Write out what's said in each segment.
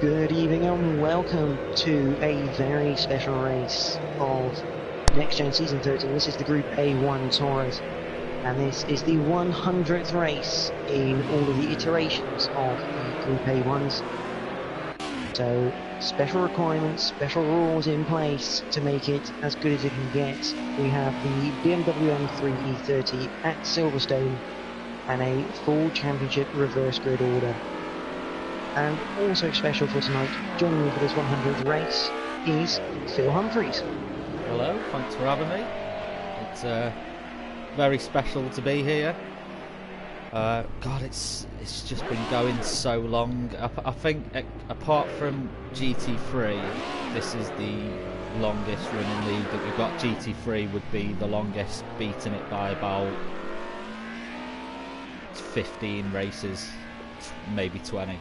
Good evening and welcome to a very special race of NXTGEN Season 13. This is the Group A1 Tours, and this is the 100th race in all of the iterations of the Group A1s. So, special requirements, special rules in place to make it as good as it can get. We have the BMW M3 E30 at Silverstone and a full championship reverse grid order. And also special for tonight, joining me for this 100th race is Phil Humphreys. Hello, thanks for having me. It's very special to be here. God, it's just been going so long. I think apart from GT3, this is the longest running league that we've got. GT3 would be the longest, beating it by about 15 races, maybe 20.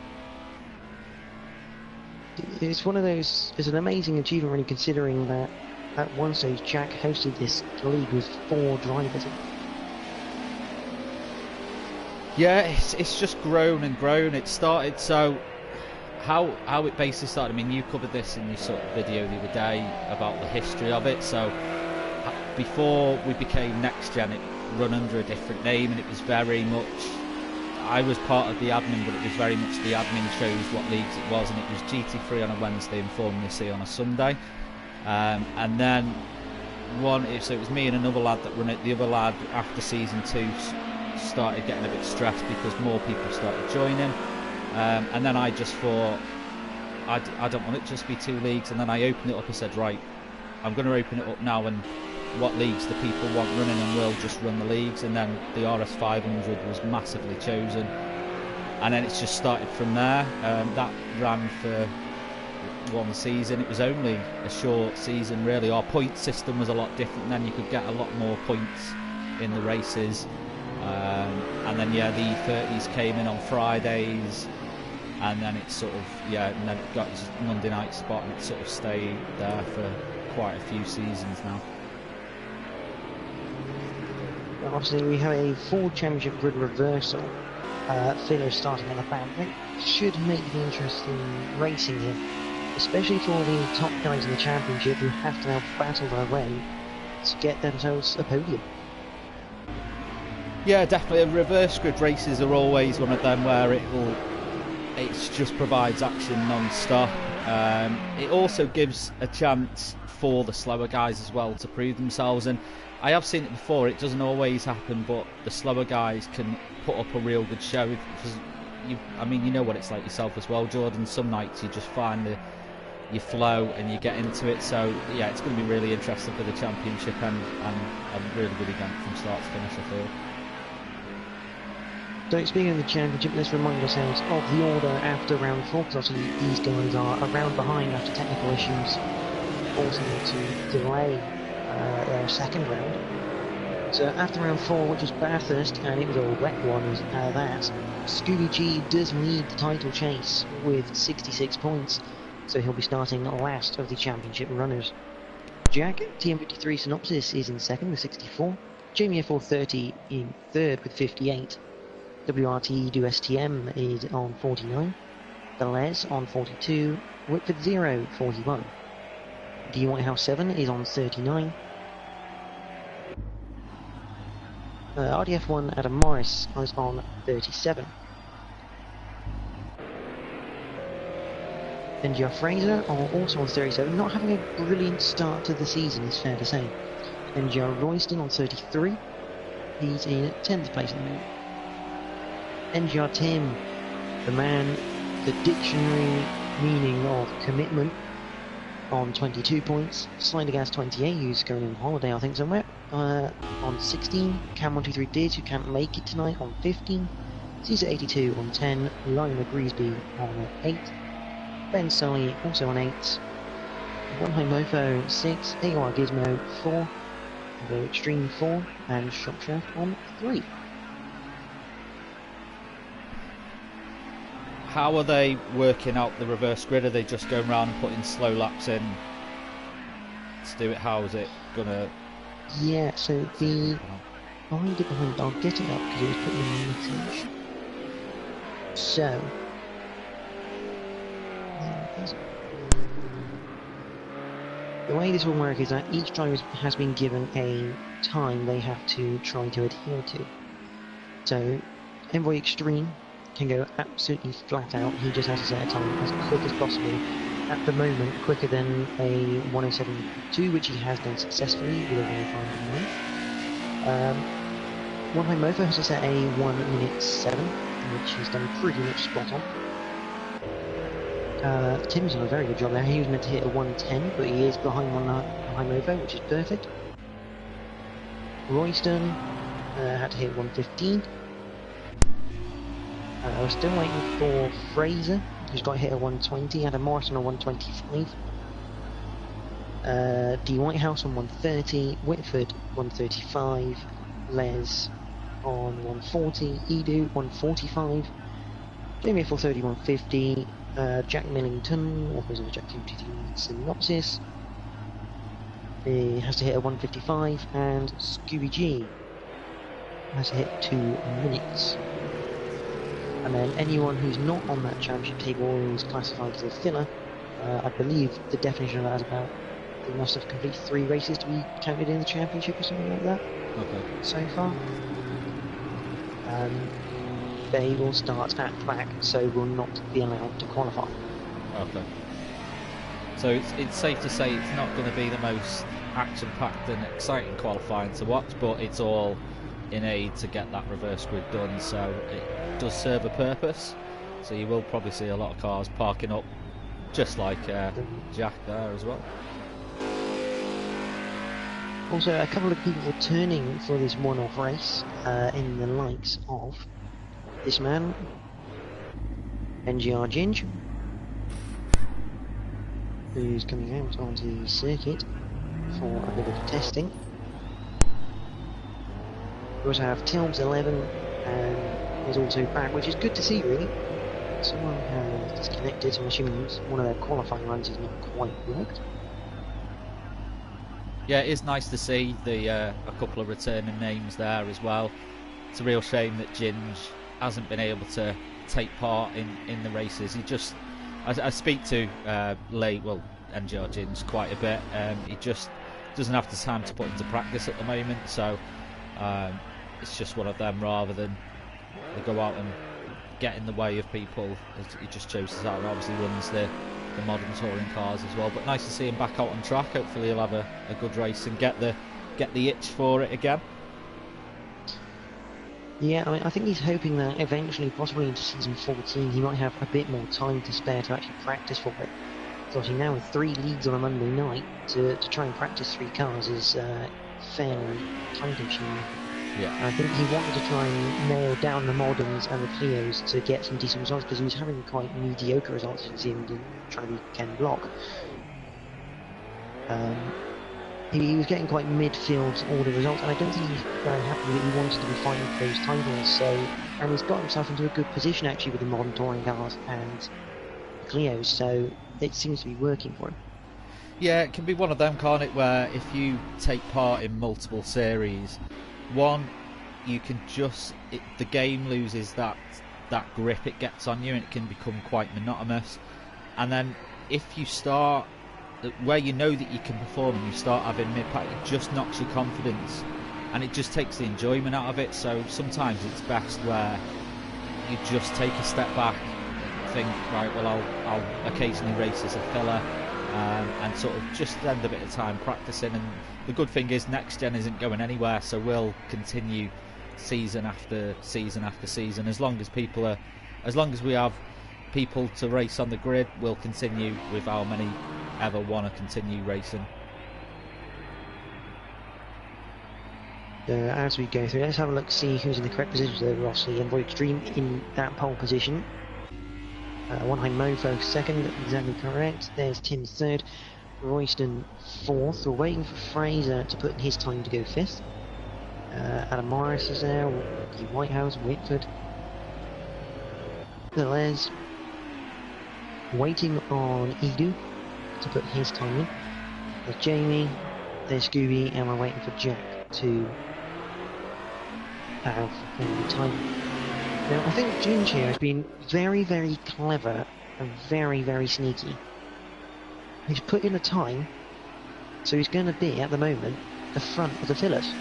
It's one of those, it's an amazing achievement really, considering that at one stage Jack hosted this league with 4 drivers. Yeah, it's just grown and grown. It started, so how it basically started, I mean, you covered this in your sort of video the other day about the history of it. So before we became NXTGEN, it run under a different name, and it was very much, I was part of the admin, but it was very much the admin chose what leagues it was, and it was GT3 on a Wednesday and Formula C on a Sunday. And then so it was me and another lad that run it. The other lad, after season 2, started getting a bit stressed because more people started joining. And then I just thought, I don't want it to just be 2 leagues. And then I opened it up and said, right, I'm going to open it up now, and what leagues do people want running, and we'll just run the leagues. And then the RS 500 was massively chosen, and then it's just started from there. That ran for 1 season. It was only a short season really. Our point system was a lot different then. You could get a lot more points in the races, and then yeah, the E30s came in on Fridays, and then it sort of, yeah, and then it got its Monday night spot, and it sort of stayed there for quite a few seasons now. Obviously we have a full championship grid reversal. Phil is starting at the back. That should make the interesting racing here, especially for the top guys in the championship who have to now battle their way to get themselves a podium. Yeah, definitely. Reverse grid races are always one of them where it just provides action non-stop. It also gives a chance for the slower guys as well to prove themselves, and I have seen it before. It doesn't always happen, but the slower guys can put up a real good show because I mean, you know what it's like yourself as well, Jordan. Some nights you just find your flow and you get into it. So yeah, it's going to be really interesting for the championship, and a really good event from start to finish, I feel. So speaking of the championship, let's remind ourselves of the order after round 4, because obviously these guys are a round behind after technical issues, forcing them to delay their second round. So after round 4, which was Bathurst, and it was a wet one as that, Scooby G does lead the title chase with 66 points, so he'll be starting last of the championship runners. Jack, TM53 Synopsis, is in second with 64, Jamie F430 in third with 58, WRT Do STM is on 49, Delez on 42, Whitford 0 41, D Whitehouse 7 is on 39, RDF1 Adam Morris is on 37. And Geoff Fraser are also on 37, not having a brilliant start to the season, it's fair to say. And Joe Royston on 33, he's in 10th place at the moment. NGR Tim, the man, the dictionary meaning of commitment, on 22 points. Slidergas 28, who's going on holiday I think somewhere, on 16. Cam123 Diz, who can't make it tonight, on 15. Caesar 82 on 10. Lionel Greasby on 8. Ben Sully also on 8. One High Mofo 6. AOR Gizmo 4. The Extreme 4. And Shockshaft on 3. How are they working out the reverse grid? Are they just going around and putting slow laps in to do it? How is it gonna? Yeah, so the idea behind, I'll get it up because it was put in the message. So The way this will work is that each driver has been given a time they have to try to adhere to. So, Envoy Extreme can go absolutely flat out. He just has to set a time as quick as possible. At the moment, quicker than a 107.2, which he has done successfully with a 105.9. One High Mofo has to set a 1 minute 7, which he's done pretty much spot on. Tim's done a very good job there. He was meant to hit a 110, but he is behind One High Mofo, which is perfect. Royston had to hit 115. We're still waiting for Fraser, who's got hit at 120, Adam Morrison on 125. D. Whitehouse on 130, Whitford 135, Les on 140, Edu 145, Jamie F430 150, Jack Millington, authors of the Jack 2TT Synopsis, he has to hit a 155, and Scooby G has to hit 2 minutes. And then anyone who's not on that championship table is classified as a filler. I believe the definition of that is about they must have completed 3 races to be counted in the championship or something like that. Okay. So far. They will start at back, so will not be allowed to qualify. Okay. So it's safe to say it's not going to be the most action-packed and exciting qualifying to watch, but it's all in aid to get that reverse grid done, so it does serve a purpose. So you will probably see a lot of cars parking up, just like Jack there as well. Also, a couple of people returning for this one-off race in the likes of this man, NXTGEN, who's coming out onto the circuit for a bit of testing. We also have Tilbs 11, and is also back, which is good to see, really. Someone has disconnected, so I'm assuming one of their qualifying runs is not quite worked. Yeah, it is nice to see a couple of returning names there as well. It's a real shame that Ginge hasn't been able to take part in the races. He just, I speak to NXTGEN quite a bit. He just doesn't have the time to put into practice at the moment, so it's just one of them. Rather than they go out and get in the way of people, he just chose to start. Obviously runs the modern touring cars as well, but nice to see him back out on track. Hopefully he'll have a good race and get the itch for it again. Yeah, I mean, I think he's hoping that eventually, possibly into season 14, he might have a bit more time to spare to actually practice for it. So obviously now with 3 leagues on a Monday night, to try and practice 3 cars is fairly time-consuming. Yeah. I think he wanted to try and nail down the moderns and the Clios to get some decent results, because he was having quite mediocre results, as you see him trying to be Ken Block. He was getting quite midfield order results, and I don't think he's very happy that he wanted to be fighting for those titles. And he's got himself into a good position actually with the modern touring cars and the Clios, so it seems to be working for him. Yeah, it can be one of them, can't it, where if you take part in multiple series, one, you can the game loses that grip it gets on you, and it can become quite monotonous. And then if you start where you know that you can perform and you start having mid-pack, it just knocks your confidence and it just takes the enjoyment out of it. So sometimes it's best where you just take a step back, think, right, well, I'll occasionally race as a filler, and sort of just spend a bit of time practicing. And the good thing is NXTGEN isn't going anywhere, so we'll continue season after season after season. As long as we have people to race on the grid, we'll continue with how many ever want to continue racing. As we go through, let's have a look, see who's in the correct positions. There, Rossi and Envoy Extreme in that pole position. One High Mofo second, exactly correct. There's Tim third, Royston fourth. We're waiting for Fraser to put in his time to go fifth. Adam Morris is there, the Whitehouse, Whitford, Les. Waiting on Edu to put his time in. There's Jamie, there's Scooby, and we're waiting for Jack to have time. Now, I think Ginge here has been very, very clever and very, very sneaky. He's put in a time, so he's going to be, at the moment, the front of the fillers.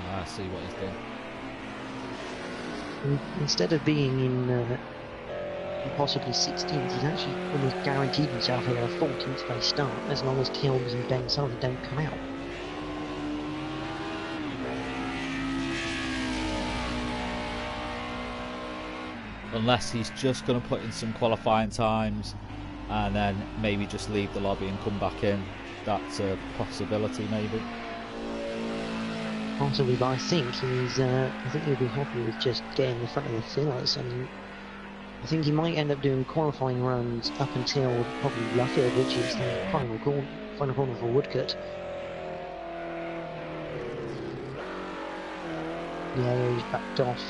I see what he's done. Instead of being in possibly 16th, he's actually almost guaranteed himself here a 14th place start, as long as Kilmes and Ben Sullivan don't come out. Unless he's just going to put in some qualifying times and then maybe just leave the lobby and come back in. That's a possibility, maybe. Possibly, but I think I think he'll be happy with just getting in front of the fillers. I mean, I think he might end up doing qualifying runs up until probably Luffield, which is the final corner for Woodcote. Yeah, he's backed off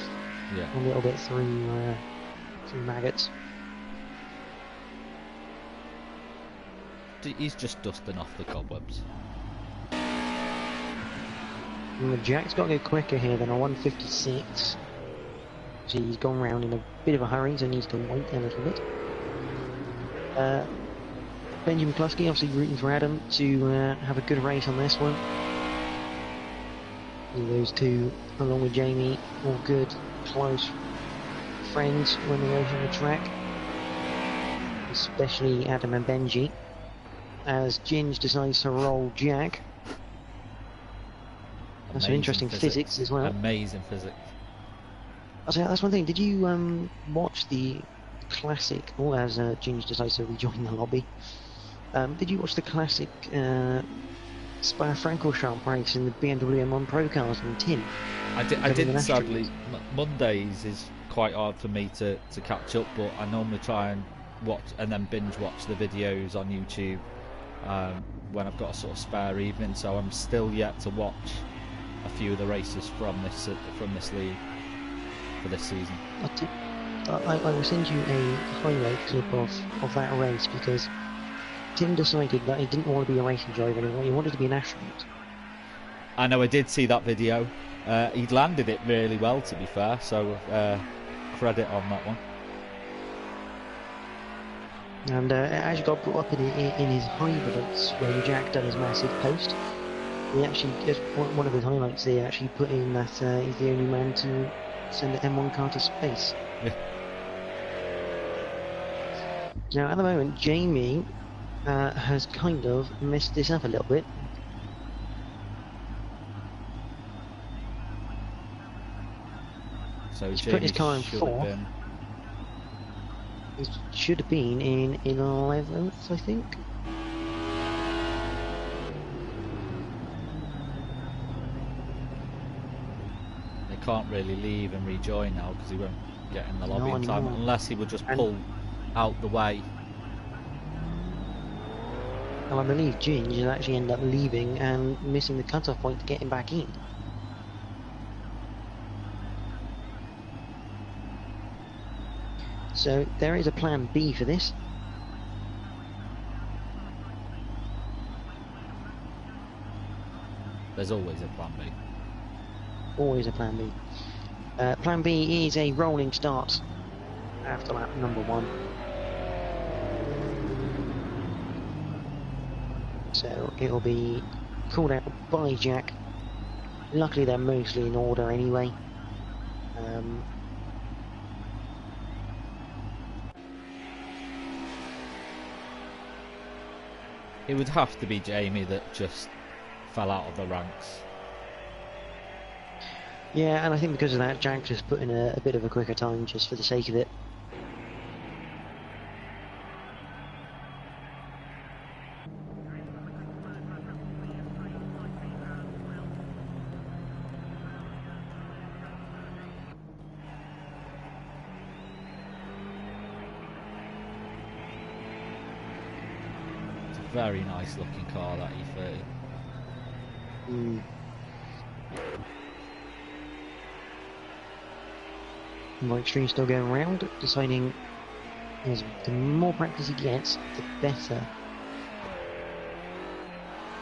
a little bit through Maggots. He's just dusting off the cobwebs. And Jack's got to go quicker here than a 156. So he's gone round in a bit of a hurry, so needs to wait a little bit. Benjamin Kluski obviously rooting for Adam to have a good race on this one. Those two, along with Jamie, all good, close friends when they race on the track. Especially Adam and Benji. As Ginge decides to roll Jack. That's some interesting physics as well. Amazing physics. I'll say that's one thing. Did you watch the classic? Oh, as Ginge decides to rejoin the lobby. Did you watch the classic Spa-Francorchamps race in the BMW M1 Procars from Tim? I didn't sadly. Mondays is quite hard for me to catch up, but I normally try and watch and then binge watch the videos on YouTube when I've got a sort of spare evening. So I'm still yet to watch a few of the races from this league for this season. I will send you a highlight clip of that race, because Tim decided that he didn't want to be a racing driver anymore, he wanted to be an astronaut. I know, I did see that video. He'd landed it really well, to be fair, so credit on that one. And it actually got brought up in his hybrids when Jack done his massive post. He actually, as one of his highlights, they actually put in that he's the only man to send an M1 car to space. Yeah. Now, at the moment, Jamie has kind of messed this up a little bit. So he's put his car in 4th. He should have been in 11th, I think. They can't really leave and rejoin now because he won't get in the lobby in time, unless he would just pull out the way. Well, I believe Ginge will actually end up leaving and missing the cut-off point to get him back in. So there is a plan B for this. There's always a plan B. Always a plan B. Plan B is a rolling start after lap number 1. So it'll be called out by Jack. Luckily they're mostly in order anyway. It would have to be Jamie that just fell out of the ranks. Yeah, and I think because of that, Jack just put in a bit of a quicker time just for the sake of it. Very nice looking car, that E30. Mike Stream still going around, deciding the more practice he gets, the better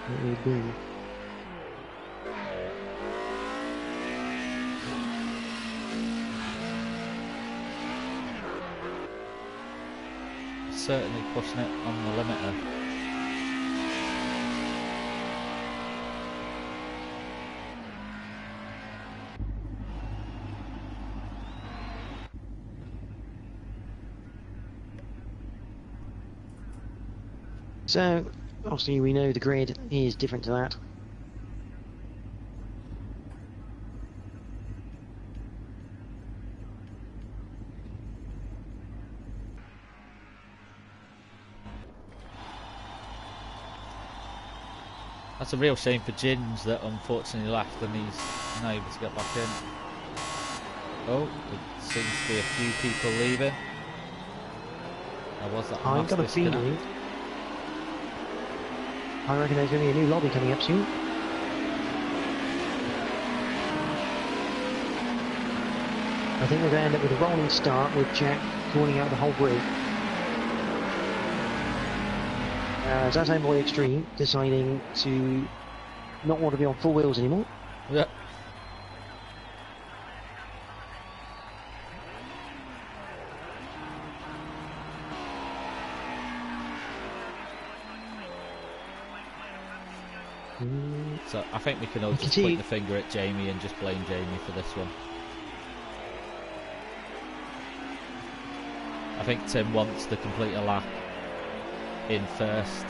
it will be. certainly pushing it on the limiter. So, obviously we know the grid is different to that. That's a real shame for Gins that unfortunately left and he's not able to get back in. Oh, there seems to be a few people leaving. There was that I've got a disconnect. feeling. I reckon there's going to be a new lobby coming up soon. I think we're going to end up with a rolling start with Jack calling out the whole grid. Zazan Boy Extreme deciding to not want to be on four wheels anymore. Yeah. So I think we can all just point the finger at Jamie and just blame Jamie for this one. I think Tim wants to complete a lap in first.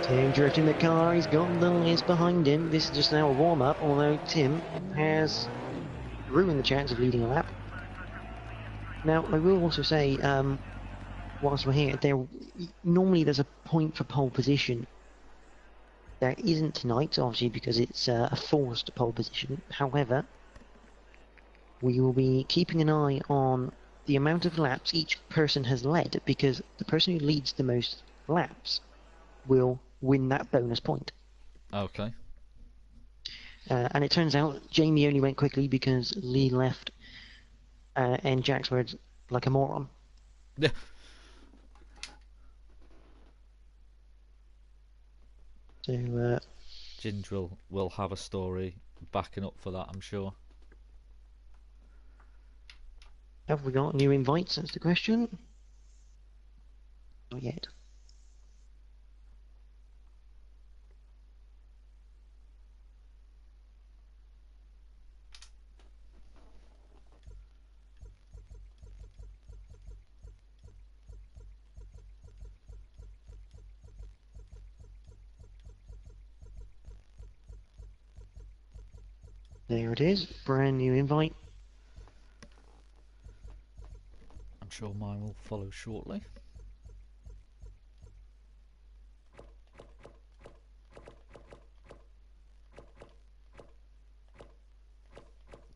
Tim drifting the car, he's got the list behind him. This is just now a warm-up, although Tim has ruined the chance of leading a lap. Now, I will also say, whilst we're here, normally there's a point for pole position. There isn't tonight, obviously, because it's a forced pole position. However, we will be keeping an eye on the amount of laps each person has led, because the person who leads the most laps will win that bonus point. Okay. And it turns out Jamie only went quickly because Lee left, and Jack's words, like a moron. Yeah. So, Ginger will have a story backing up for that, I'm sure. have we got new invites? That's the question. Not yet. There it is, brand new invite. I'm sure mine will follow shortly.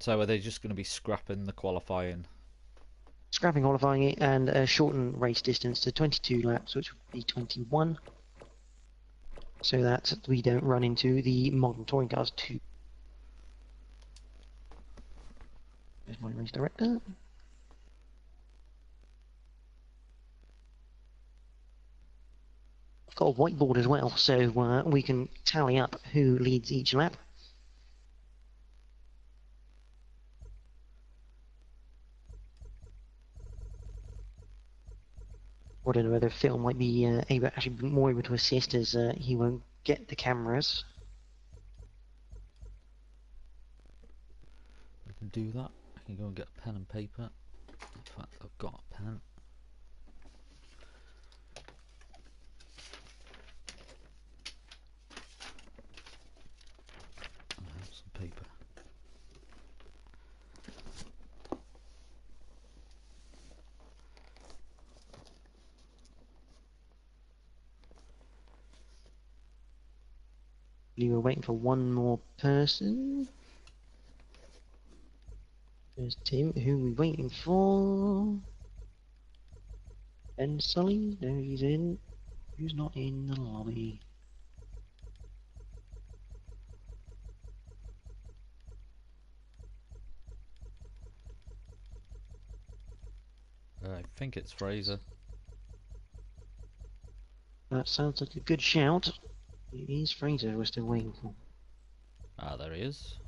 So are they just going to be scrapping the qualifying? Scrapping qualifying it and shorten race distance to 22 laps, which would be 21. So that we don't run into the modern touring cars too. There's my race director. I've got a whiteboard as well, so we can tally up who leads each lap. I don't know whether Phil might be actually more able to assist, as he won't get the cameras. I can do that. I can go and get a pen and paper. In fact, I've got a pen. And I have some paper. We were waiting for one more person. There's Tim. Who are we waiting for? Ben Sully? No, he's in. Who's not in the lobby? I think it's Fraser. That sounds like a good shout. It is Fraser we're still waiting for. Ah, there he is.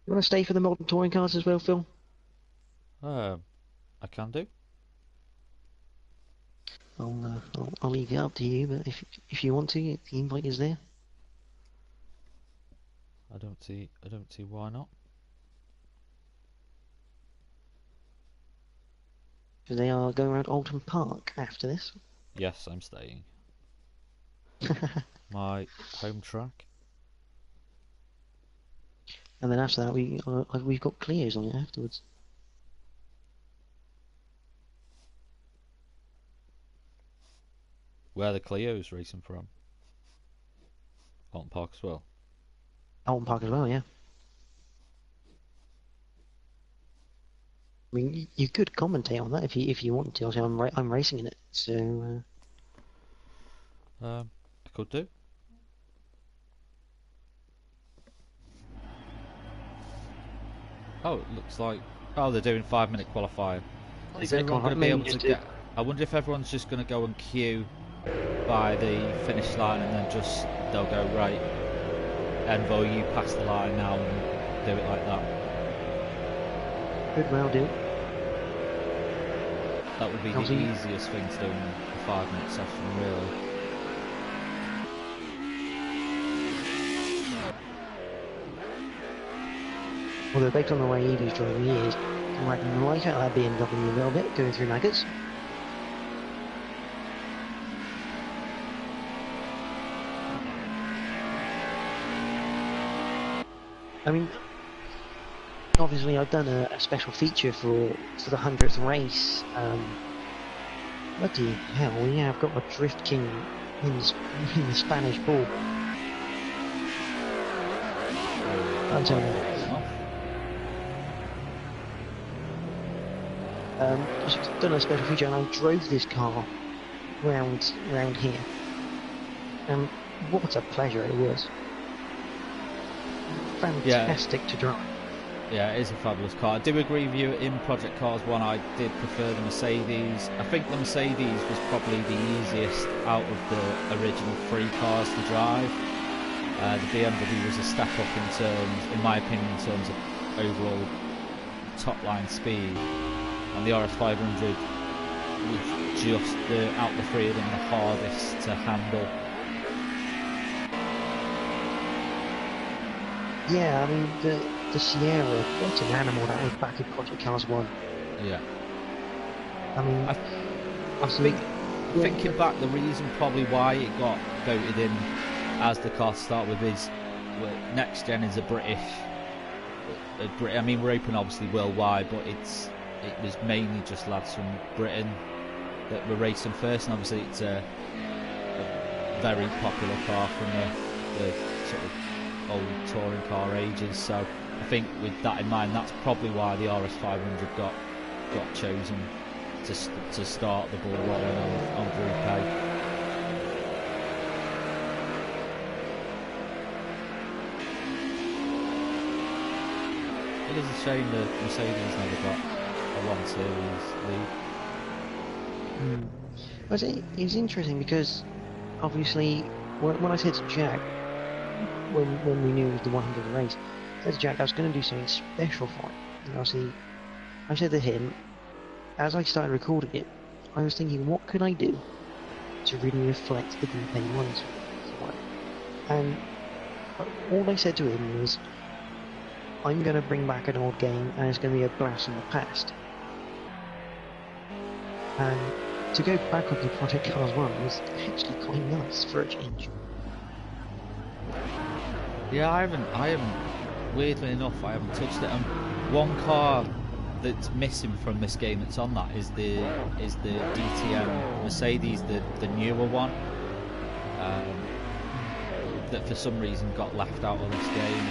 You want to stay for the modern touring cars as well, Phil? I can do. I'll leave it up to you, but if you want to, the invite is there. I don't see why not. So they are going around Alton Park after this. Yes, I'm staying. My home track. And then after that, we've got Clios on it afterwards. Where are the Clio's racing from? Alton Park as well. Alton Park as well, yeah. I mean, you could commentate on that if you want to. Obviously, I'm racing in it, so. I could do. Oh, it looks like they're doing 5-minute qualifying. Is everyone going to be able to get? I wonder if everyone's just going to go and queue by the finish line and then they'll go right. Envo, you pass the line now and do it like that. Could well do. That would be the easiest thing to do in a 5-minute session, really. Although based on the way Evie's driving is, I reckon right out of that BMW a little bit, going through maggots. I mean, obviously I've done a special feature for the 100th race. Bloody hell, we have got a Drift King in the Spanish ball. I'm telling you. Just done a special feature and I drove this car round here. And what a pleasure it was. Fantastic to drive. Yeah, it is a fabulous car. I do agree with you, in Project Cars 1 I did prefer the Mercedes. I think the Mercedes was probably the easiest out of the original 3 cars to drive. The BMW was a step up in my opinion, in terms of overall top line speed. And the RS500 was just out the 3 of them the hardest to handle. Yeah, I mean the Sierra, what an animal that was back in Project Cars 1. Yeah. I mean, I think thinking back, the reason probably why it got voted in as the car to start with is NXTGEN is a British. I mean, we're open obviously worldwide, but it was mainly just lads from Britain that were racing first, and obviously it's a very popular car from the sort of old touring car ages. So I think with that in mind, that's probably why the RS500 got chosen to start the ball rolling on Group A. It is a shame that Mercedes never got a 1 Series lead. It's interesting because obviously when I said to Jack, when we knew it was the 100th race, I said to Jack I was going to do something special for it. And obviously I said to him, as I started recording it, I was thinking, what could I do to really reflect the Group A1s? And all I said to him was, I'm going to bring back an old game and it's going to be a blast from the past. And to go back onto Project Cars 1 was actually quite nice for a change. Yeah, I haven't. Weirdly enough, I haven't touched it. One car that's missing from this game that's on that is the DTM Mercedes, the newer one. That for some reason got left out of this game.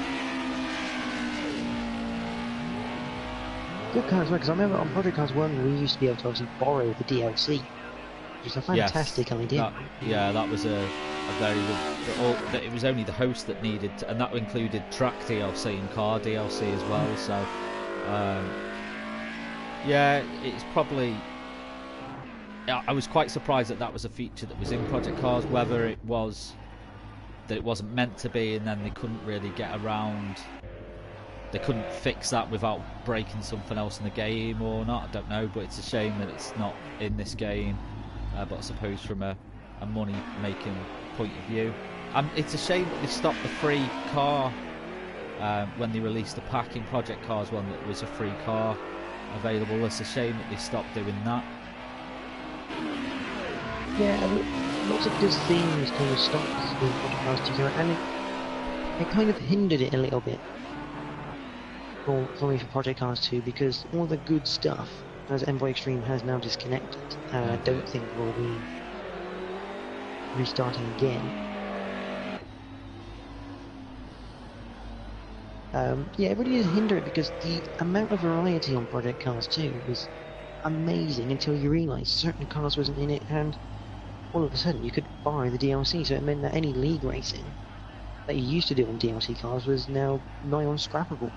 Good cars, because I remember on Project Cars 1 we used to be able to obviously borrow the DLC, which was a fantastic idea. That was a very good. It was only the host that needed, and that included track DLC and car DLC as well. So, yeah, it's probably. I was quite surprised that was a feature that was in Project Cars. Whether it was that it wasn't meant to be, and then they couldn't really get around they couldn't fix that without breaking something else in the game or not. I don't know, but it's a shame that it's not in this game. But I suppose from a money-making point of view, it's a shame that they stopped the free car when they released the pack in Project Cars 1. That was a free car available. It's a shame that they stopped doing that. Yeah, lots of good things kind of stopped with Project Cars 2, and it kind of hindered it a little bit for me for Project Cars 2, because all the good stuff, as Envoy Extreme has now disconnected, I don't think we'll be restarting again. Yeah, it really did hinder it, because the amount of variety on Project Cars 2 was amazing until you realise certain cars wasn't in it, and all of a sudden you could buy the DLC, so it meant that any league racing that you used to do on DLC cars was now nigh on scrappable.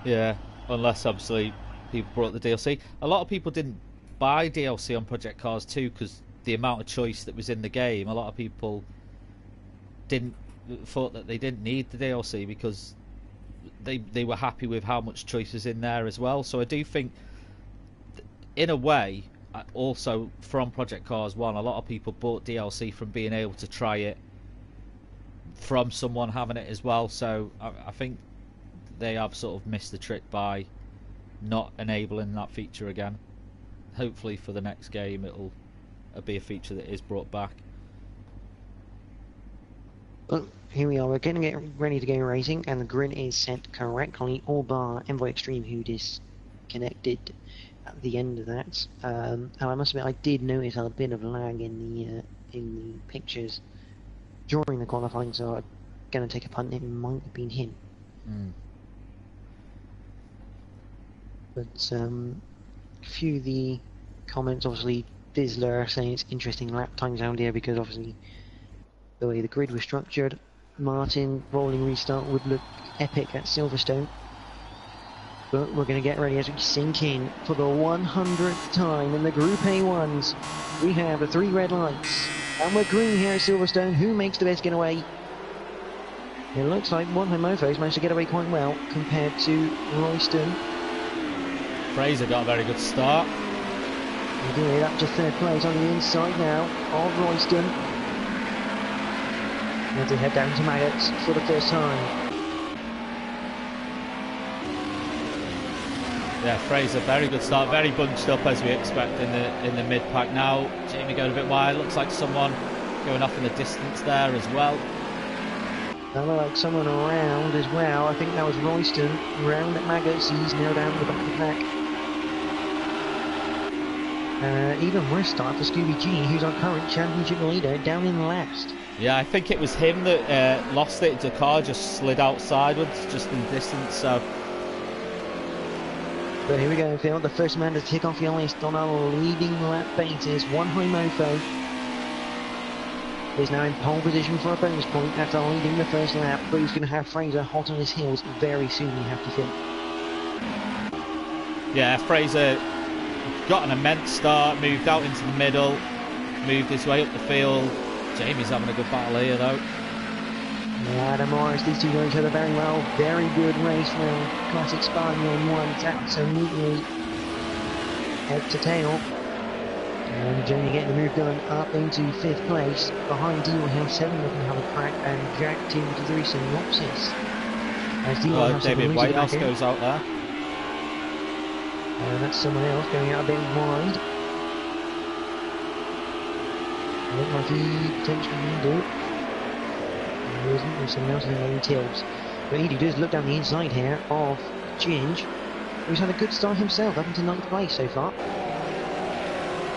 Yeah, unless obviously people brought the DLC. A lot of people didn't buy DLC on Project Cars 2 because the amount of choice that was in the game. A lot of people thought that they didn't need the DLC because they were happy with how much choice was in there as well. So I do think, in a way, also from Project Cars 1, a lot of people bought DLC from being able to try it from someone having it as well. So I think they have sort of missed the trick by not enabling that feature again. Hopefully for the next game it'll be a feature that is brought back. Well, here we are, we're going to get ready to go racing, and the grid is set correctly, all bar Envoy Extreme, who disconnected at the end of that. And I must admit, I did notice a bit of lag in the pictures during the qualifying, so I'm going to take a punt. It might have been him. But a few of the comments, obviously Bizzler saying it's interesting lap times out here, because obviously the way the grid was structured, Martin rolling restart would look epic at Silverstone. But we're going to get ready as we sink in for the 100th time in the Group A1s. We have the 3 red lights, and we're green here at Silverstone. Who makes the best getaway? It looks like one Mofo's managed to get away quite well compared to Royston. Fraser got a very good start. He did, up to 3rd place on the inside now of Royston. As they head down to Maggots for the first time. Yeah, Fraser, very good start, very bunched up as we expect in the mid pack now. Jamie going a bit wide, looks like someone going off in the distance there as well. That looked like someone around as well. I think that was Royston round at Maggots. He's now down at the back of the pack. Even worse start for Scooby G, who's our current championship leader, down in last. Yeah, I think it was him that lost it. The car just slid out sideways, just in the distance, so... But here we go, Phil. The first man to tick off your list on our leading lap basis, One High Mofo, is now in pole position for a bonus point after leading the first lap, but he's going to have Fraser hot on his heels very soon, you have to think. Yeah, Fraser got an immense start, moved out into the middle, moved his way up the field. Jamie's having a good battle here though. Yeah, Adam Morris, these two know each other very well. Very good race round. Classic sparring on one, absolutely head to tail. And Jamie getting the move done up into 5th place. Behind Dior House 7 looking to have a crack, and Jack Tim to do synopsis. As Dior House David Whitehouse goes out there. And that's someone else going out a bit wide. Look like he potentially can do it. There isn't, there's someone else in the lane tills. But he does look down the inside here of Ginge, who's had a good start himself, up into 9th place so far.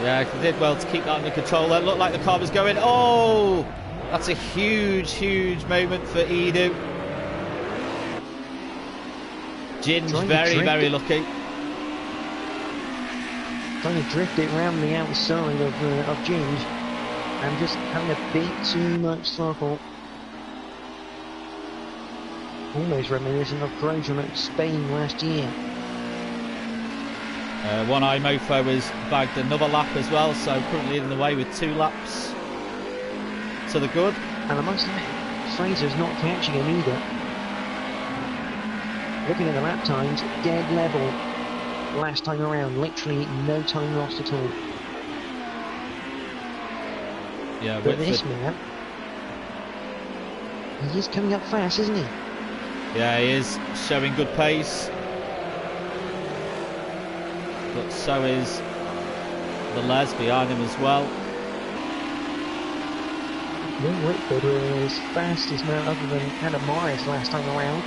Yeah, he did well to keep that under control. That looked like the car was going. Oh! That's a huge, huge moment for Edu. Ginge very lucky. Trying to drift it round the outside of Ginge, and just having a bit too much throttle. Almost reminiscent of Grosjean at Spain last year. One Eye Mofo has bagged another lap as well, so currently in the way with 2 laps to the good. And I must admit, Fraser's not catching him either. Looking at the lap times, dead level last time around. Literally no time lost at all. Yeah, But Whitford. this man, he is coming up fast, isn't he? Yeah, he is showing good pace. But so is the Les behind him as well. Will Whitford was fastest man other than Adam Morris last time around.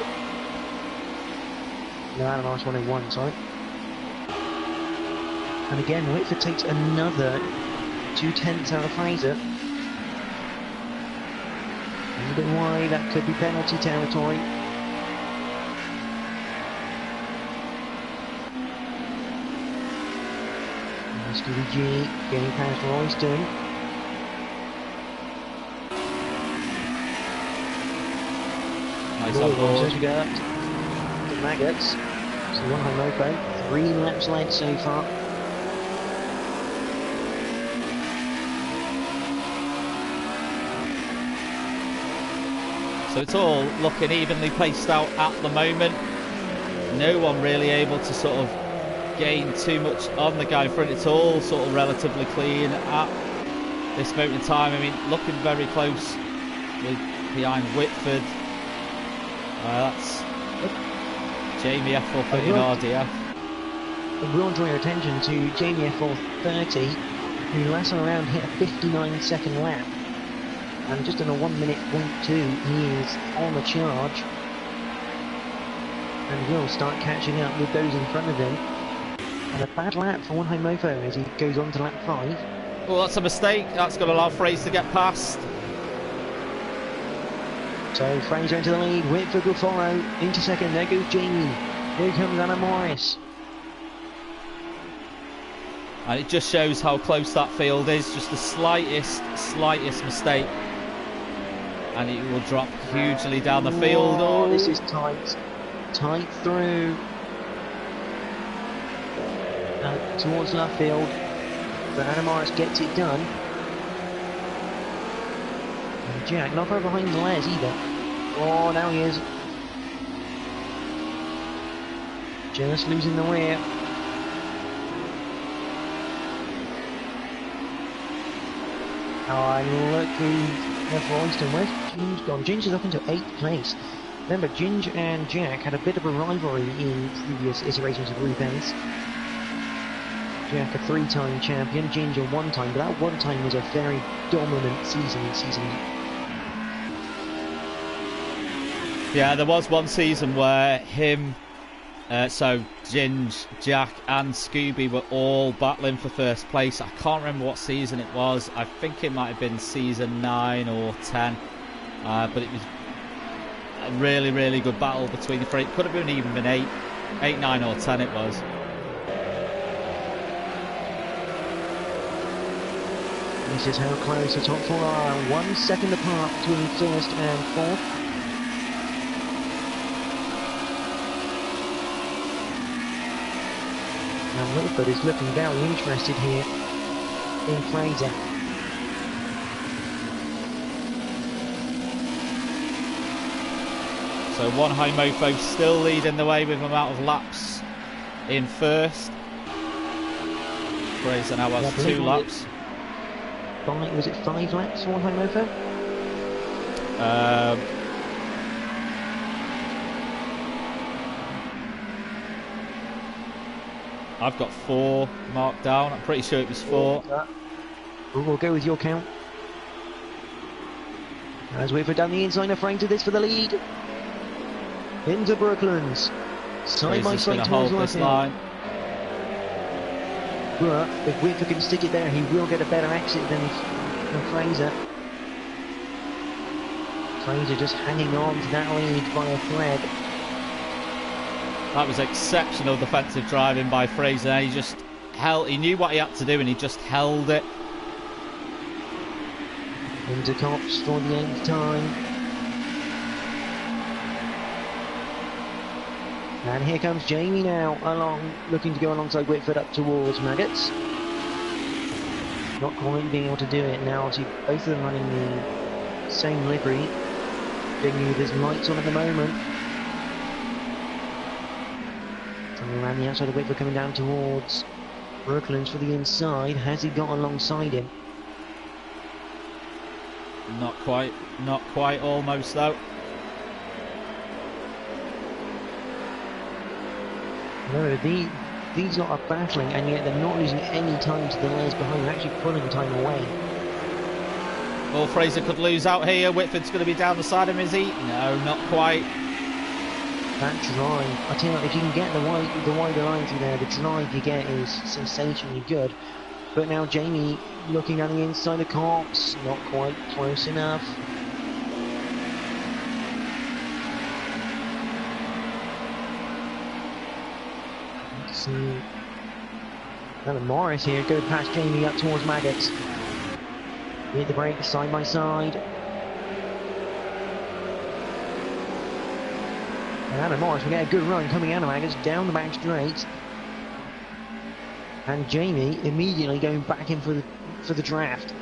No, Adam Morris 101, sorry. And again, Whitford takes another 2/10 out of Fraser. A bit wide, that could be penalty territory. Scooby G getting past Royston. Nice on board. As we go up to the Maggots. So one high mopo, 3 laps led so far. So it's all looking evenly paced out at the moment. No one really able to sort of gain too much on the guy in front. It's all sort of relatively clean at this moment in time. I mean, looking very close with behind Whitford. That's Jamie F430 and RDF. I will draw your attention to Jamie F430, who last time around hit a 59-second lap. And just in a 1:02, he is on the charge. And will start catching up with those in front of him. And a bad lap for One High Mofo as he goes on to lap 5. Well, that's a mistake. That's going to allow Fraser to get past. So Fraser into the lead, Whitford will follow. Into second, there goes Jamie. Here comes Anna Morris. And it just shows how close that field is. Just the slightest mistake. And it will drop hugely down the field. Oh, this is tight. Tight through. Towards left field. But Anna Morris gets it done. And Jack, not far behind Les either. Oh, now he is. Just losing the rear. Oh, and look who's Royston. Where's Ginge gone? Ginge is up into 8th place. Remember, Ginge and Jack had a bit of a rivalry in previous iterations of Rubens. Jack a 3-time champion, Ginge a 1-time, but that 1-time was a very dominant season in season 8. Yeah, there was one season where him, so Ginge, Jack and Scooby were all battling for first place. I can't remember what season it was. I think it might have been season 9 or 10. But it was a really, really good battle between the three. It could have been even been 8, 9 or 10 it was. This is how close the top 4 are. 1 second apart between first and fourth. And Wilford is looking very interested here in Fraser. So One High Mofo still leading the way with amount of laps in first. Fraser now has 2 laps. Was it 5 laps for One High Mofo? I've got 4 marked down. I'm pretty sure it was 4. We'll go with your count. As we put down the inside of Fraser, this for the lead. Into Brooklands. Side by side towards this line. But if Whitford can stick it there, he will get a better exit than Fraser. Fraser just hanging on to that lead by a thread. That was exceptional defensive driving by Fraser. He just held. He knew what he had to do, and he just held it. Into Cops for the 8th time. And here comes Jamie now, looking to go alongside Whitford up towards Maggots. Not quite being able to do it now. See, both of them running the same livery. Jamie with his lights on at the moment. Around the outside of Whitford, coming down towards Brooklands for the inside. Has he got alongside him? Not quite, almost though. No, these lot are battling, and yet they're not losing any time to the layers behind. They're actually pulling time away. Well, Fraser could lose out here. Whitford's going to be down the side of him, is he? No, not quite. That drive, I tell you what, if you can get the wider line through there, the drive you get is sensationally good. But now Jamie looking at the inside of Cox, not quite close enough. Let's see. Alan Morris here, go past Jamie up towards Maggots. Hit the brake side by side. And Alan Morris will get a good run coming out of Maggots, down the back straight. And Jamie immediately going back in for the draft.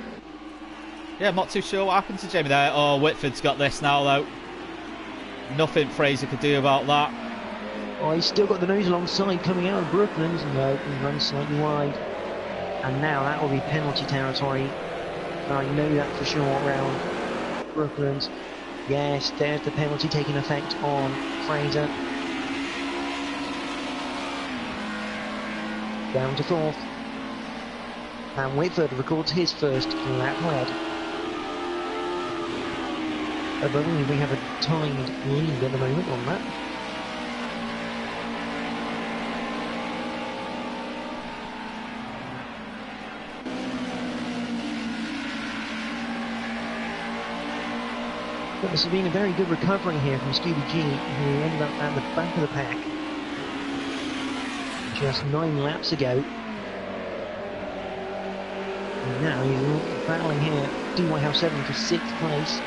Yeah, I'm not too sure what happened to Jamie there. Oh, Whitford's got this now though. Nothing Fraser could do about that. Oh, he's still got the nose alongside coming out of Brooklands. No, he runs slightly wide. And now that will be penalty territory. I know that for sure around Brooklands. Yes, there's the penalty taking effect on Fraser. Down to fourth. And Whitford records his first lap lead. I believe we have a tied lead at the moment on that. But this has been a very good recovery here from Scooby G, who ended up at the back of the pack just 9 laps ago. And now he's battling here, DY House 7 for 6th place.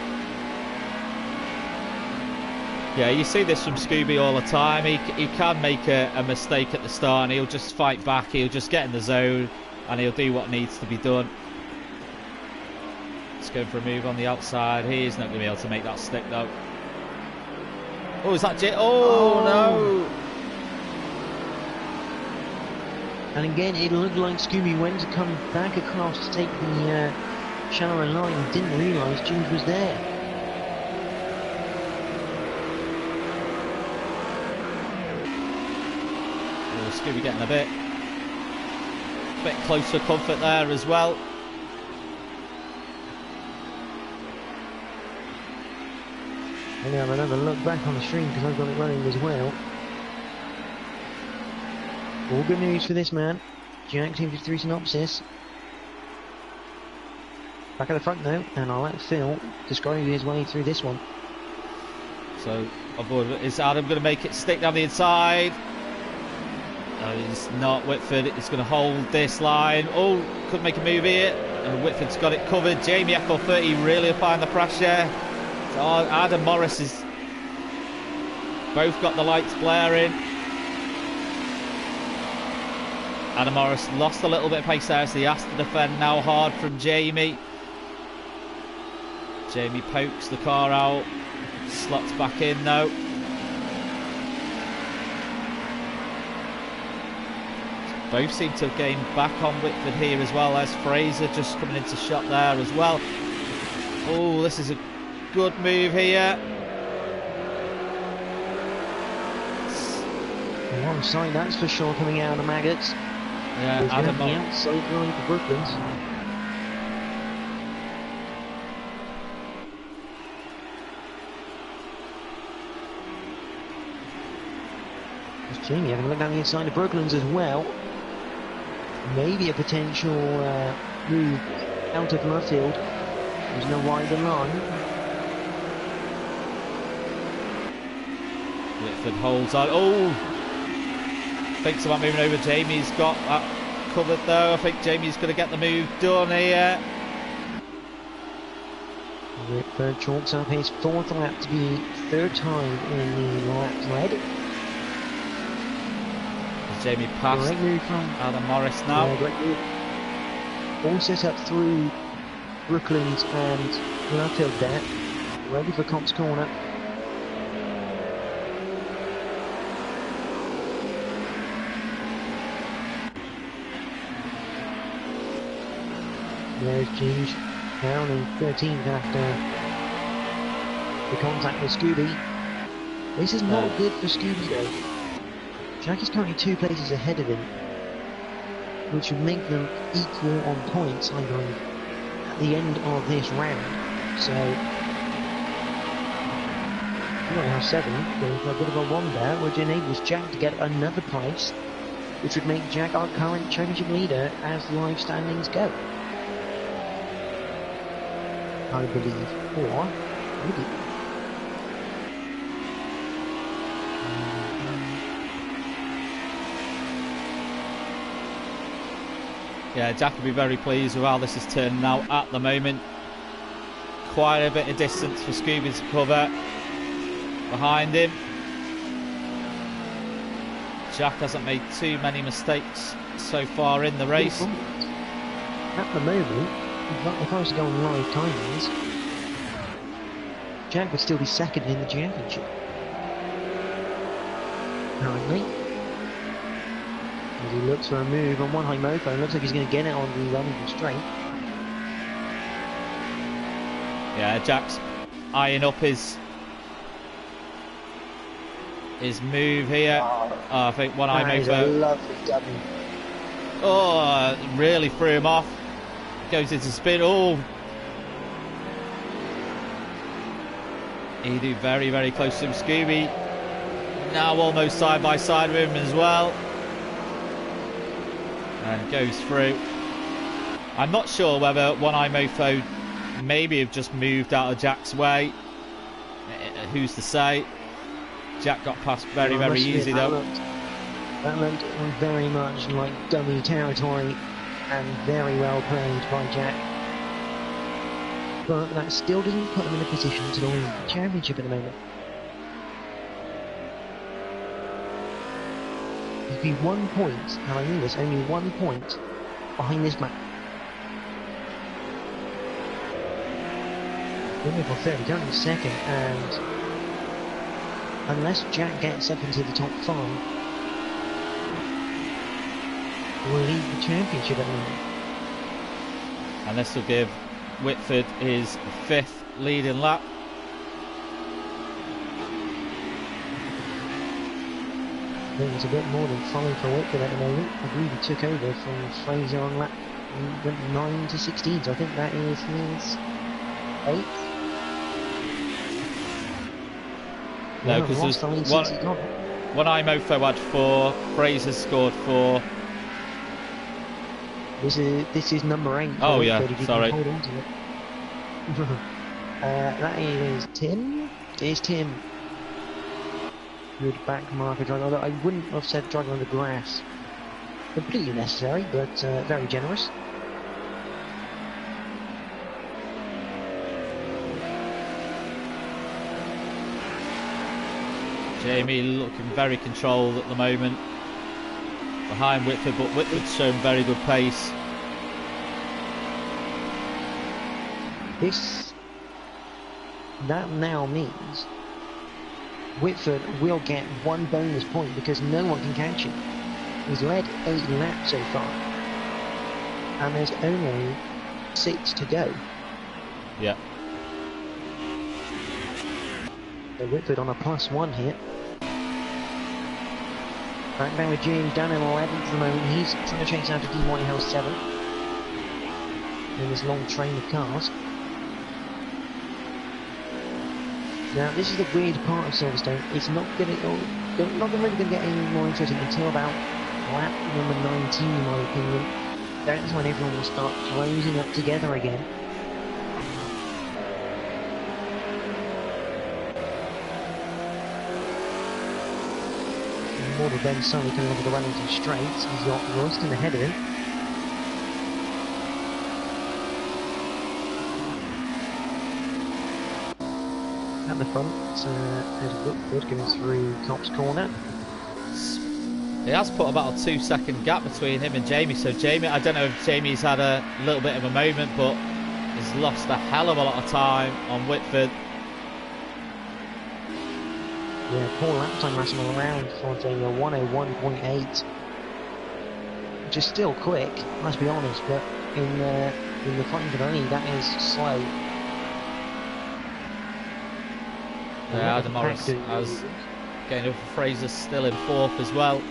Yeah, you see this from Scooby all the time. He can make a mistake at the start and he'll just fight back, he'll just get in the zone and he'll do what needs to be done. Let's go for a move on the outside. He's not going to be able to make that stick though. Oh, is that Oh, no! And again, it looked like Scooby went to come back across to take the shallower line. Didn't realise James was there. Oh, Scooby getting a bit closer comfort there as well. I'm going to have another look back on the stream because I've got it running as well. All good news for this man. Jack Team 53 synopsis. Back at the front now, and I'll let Phil describe his way through this one. So, is Adam going to make it stick down the inside? No, it's not. Whitford is going to hold this line. Oh, could make a move here. And Whitford's got it covered. Jamie Echo 30 really applying the pressure. So Adam Morris is both got the lights blaring. Adam Morris lost a little bit of pace there, so he has to defend now hard from Jamie. Jamie pokes the car out, slots back in though. Both seem to have gained back on Whitford here as well. As Fraser just coming into shot there as well. Oh, this is a good move here. Alongside, that's for sure, coming out of the Maggots. Yeah, Adam Morris. Outside going for Brooklands. There's Jamie having a look down the inside of Brooklands as well. Maybe a potential move out of Murfield. There's no wider line. Whitford holds on. Oh! Thinks about moving over. Jamie's got that covered though. I think Jamie's going to get the move done here. Whitford chalks up his 4th lap to be 3rd time in the lap led. Jamie passed great move from Adam Morris now. Yeah, great move. All set up through Brooklands and Murfield there. Ready for Cops Corner. There's Ginge down in 13th after the contact with Scooby. This is not good for Scooby though. Jack is currently 2 places ahead of him, which would make them equal on points, I believe, at the end of this round. So, you might have 7, going for a bit of a run there, which enables Jack to get another place, which would make Jack our current championship leader as live standings go. I believe, or maybe. Yeah, Jack will be very pleased with how this is turning out at the moment. Quite a bit of distance for Scooby to cover behind him. Jack hasn't made too many mistakes so far in the race. At the moment, if I was to go on live timings, Jack would still be second in the championship. Currently. As he looks for a move on one high mofo, looks like he's going to get it on the Remington straight. Yeah, Jack's eyeing up his move here. I think one high mofo. That is a lovely dummy. Oh, really threw him off. Goes into spin. Oh, he do very, very close to him. Scooby now almost side by side with him as well. And goes through. I'm not sure whether one eye mofo maybe have just moved out of Jack's way. Who's to say? Jack got past very, very easy though. That looked very much like dummy territory and very well played by Jack. But that still doesn't put him in a position to win the championship at the moment. He'd be 1 point, and I mean this, only 1 point behind this man. Winning for 30, down in second, and unless Jack gets up into the top 5, will lead the championship at the moment. And this will give Whitford his 5th leading lap. I think it's a bit more than 5 for Whitford at the moment. I believe he took over from Fraser on lap, went 9 to 16, so I think that is his 8th. No, because there's one eye mofo had 4, Fraser scored 4. This is number 8. Oh yeah, sorry. Hold on to it. That is Tim. It's Tim. Good back marker driver, although I wouldn't have said driving on the grass. Completely necessary, but very generous. Jamie looking very controlled at the moment behind Whitford, but Whitford's shown very good pace. That now means Whitford will get 1 bonus point because no one can catch him. He's led 8 laps so far, and there's only 6 to go. Yeah. So Whitford on a +1 here. Back down with James down in 11th at the moment. He's trying to chase after D Whitehouse 7 in this long train of cars. Now this is the weird part of Silverstone. It's not really going to get any more interesting until about lap number 19, in my opinion. That's when everyone will start closing up together again. More than Ben Sully coming over the Wellington straight. He's got Royston ahead of him. At the front, there's Whitford going through Cop's corner. He has put about a 2-second gap between him and Jamie, so Jamie, I don't know if Jamie's had a little bit of a moment, but he's lost a hell of a lot of time on Whitford. Yeah, poor lap time last time around for Jamie, 101.8. Which is still quick, let's be honest, but in in the fight for the lead. That is slow. Yeah, Adam Morris has getting over Fraser, still in 4th as well.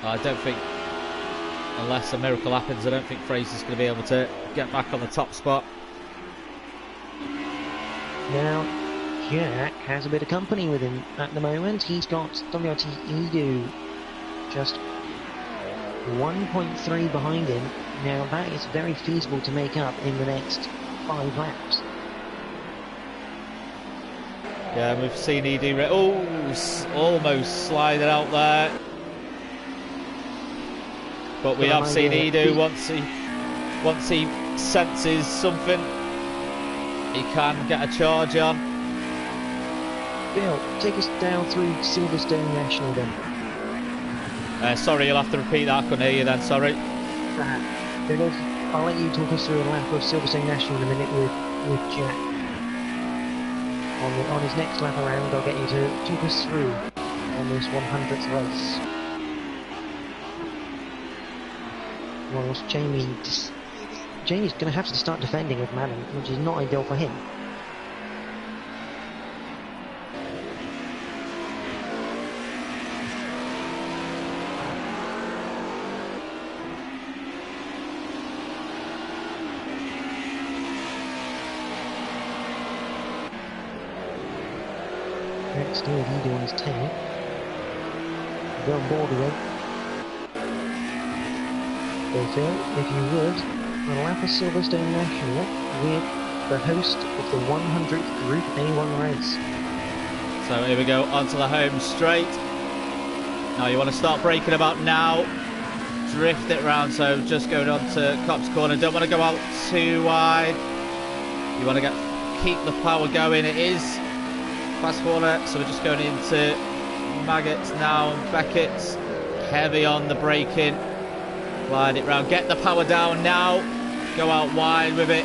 I don't think, unless a miracle happens, I don't think Fraser's going to be able to get back on the top spot. Now, Jack has a bit of company with him at the moment. He's got WRT Edu just 1.3 behind him. Now, that is very feasible to make up in the next 5 laps. Yeah, we've seen Edu almost sliding out there. But we have seen Edu, once he senses something, he can get a charge on. Bill, take us down through Silverstone National then. Sorry, you'll have to repeat that. I couldn't hear you then, sorry. I'll let you talk us through a lap of Silverstone National in a minute with Jack. On his next lap around, I'll get you to talk us through on this 100th race. Whilst Jamie's going to have to start defending with Madden, which is not ideal for him. Next year, Edu on his tail. Go on board with him. So Phil, if you would, a lap of Silverstone National with the host of the 100th Group A1 race. So here we go, onto the home straight. Now you want to start braking about now. Drift it round, so just going on to Copse Corner. Don't want to go out too wide. You want to keep the power going. It is fast corner, so we're just going into Maggots now, and Beckett's heavy on the braking. Glide it round, get the power down now, go out wide with it,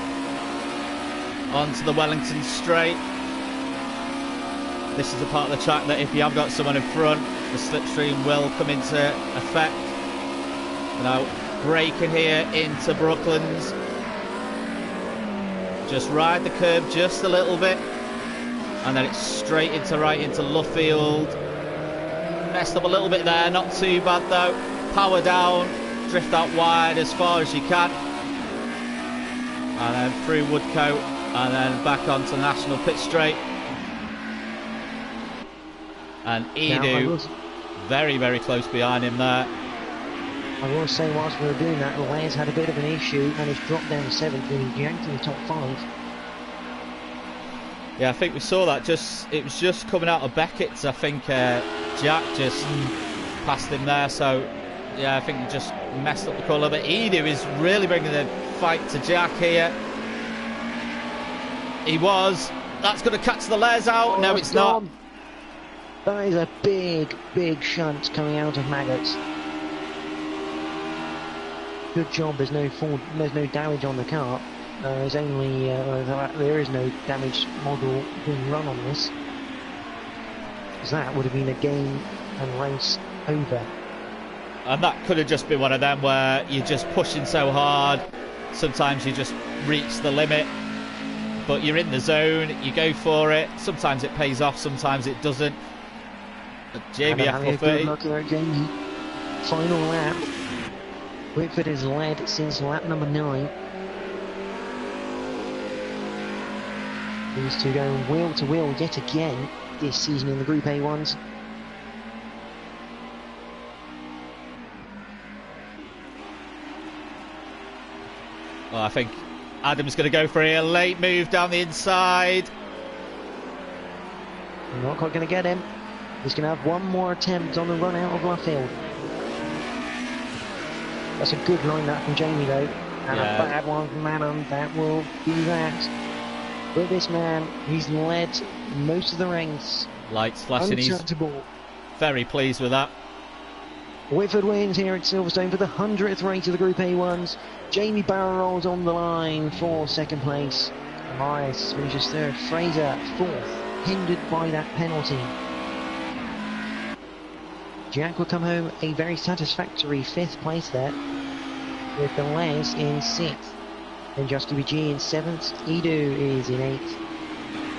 onto the Wellington straight. This is the part of the track that if you have got someone in front, the slipstream will come into effect. Now braking here into Brooklands, just ride the curb just a little bit, and then it's straight into Luffield. Messed up a little bit there, not too bad though. Power down, drift out wide as far as you can, and then through Woodcote, and then back onto the National Pit Straight. And Edu very, very close behind him there. I will say, whilst we were doing that, Les had a bit of an issue and he's dropped down to 7th and he yanked in the top 5. Yeah, I think we saw that. It was just coming out of Beckett's. I think Jack just passed him there. So yeah, I think he just messed up the colour. But Edu is really bringing the fight to Jack here. That's going to catch the Les out. No, it's not. That is a big, big shunt coming out of Maggots. Good job. There's no damage on the car. There's only there is no damaged model being run on this, because that would have been a game and race over. And that could have just been one of them where you're just pushing so hard. Sometimes you just reach the limit, but you're in the zone. You go for it. Sometimes it pays off. Sometimes it doesn't. But Jamie Appleford. Jamie. Final lap. Whitford has led since lap number 9. These two going wheel to wheel yet again this season in the Group A1s. Well, I think Adam's going to go for a late move down the inside. Not quite going to get him. He's going to have one more attempt on the run out of Luffield. That's a good line that from Jamie though, and a bad one from Adam. That will be that. But this man, he's led most of the race. Lights flashing. He's very pleased with that. Whitford wins here at Silverstone for the 100th race of the Group A1s. Jamie barrel rolls on the line for second place. Morris finishes third. Fraser fourth, hindered by that penalty. Jack will come home a very satisfactory 5th place there, with the Les in 6th. Then just G in 7th. Edu is in 8th.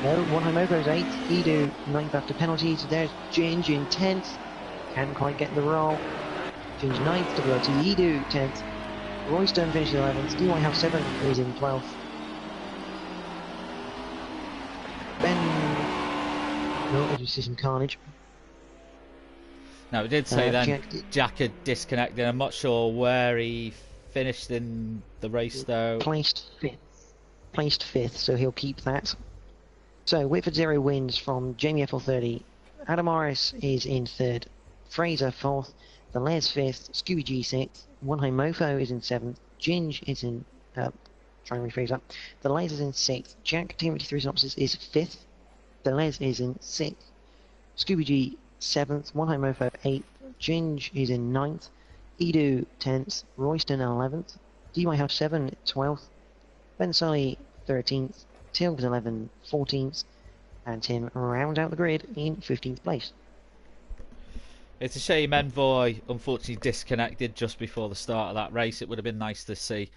No, One Home Mofo's 8th. Edu 9th after penalties. There's Ginge in 10th. Can't quite get the roll. Ginge 9th. WLT Edu 10th. Royston finishes 11th. DY House 7 is in 12th. Ben. No, I just see some carnage. Now, we did say then Jack had disconnected. I'm not sure where he finished in the race, though. Placed 5th. Placed 5th, so he'll keep that. So, Whitford 0 wins from Jamie FL30. Adam Morris is in 3rd. Fraser 4th. The Les 5th. Scooby G 6th. One Home Mofo is in 7th. Ginge is in... try and rephrase that. The Les is in 6th. Jack Team 53 Synopsis is 5th. The Les is in 6th. Scooby G 7th. One Home Mofo 8th. Ginge is in 9th. Edu 10th. Royston 11th. DY House 7 12th. Ben Sully 13th. Tilgs 11 14th. And Tim rounds out the grid in 15th place. It's a shame Envoy unfortunately disconnected just before the start of that race. It would have been nice to see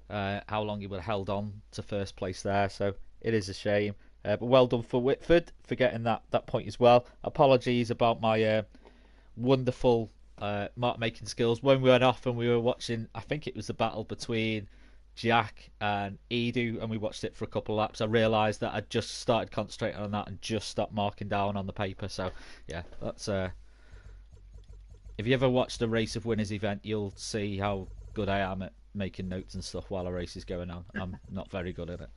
how long he would have held on to first place there. So it is a shame. But well done for Whitford for getting that point as well. Apologies about my wonderful mark making skills. When we went off and we were watching, I think it was the battle between Jack and Edu, and we watched it for a couple of laps. I realised that I'd just started concentrating on that and just stopped marking down on the paper. So yeah, that's if you ever watched a Race of Winners event, you'll see how good I am at making notes and stuff while a race is going on. I'm not very good at it.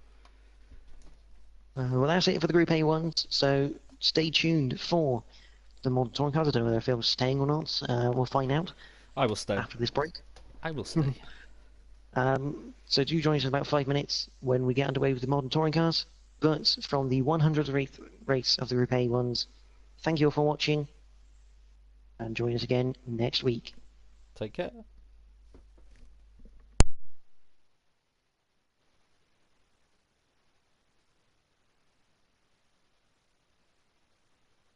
Well, that's it for the Group A1s, so stay tuned for the modern touring cars. I don't know whether Phil's staying or not. We'll find out. I will stay. After this break. I will stay. So do join us in about 5 minutes when we get underway with the modern touring cars. But from the 100th race of the Group A1s, thank you all for watching. And join us again next week. Take care.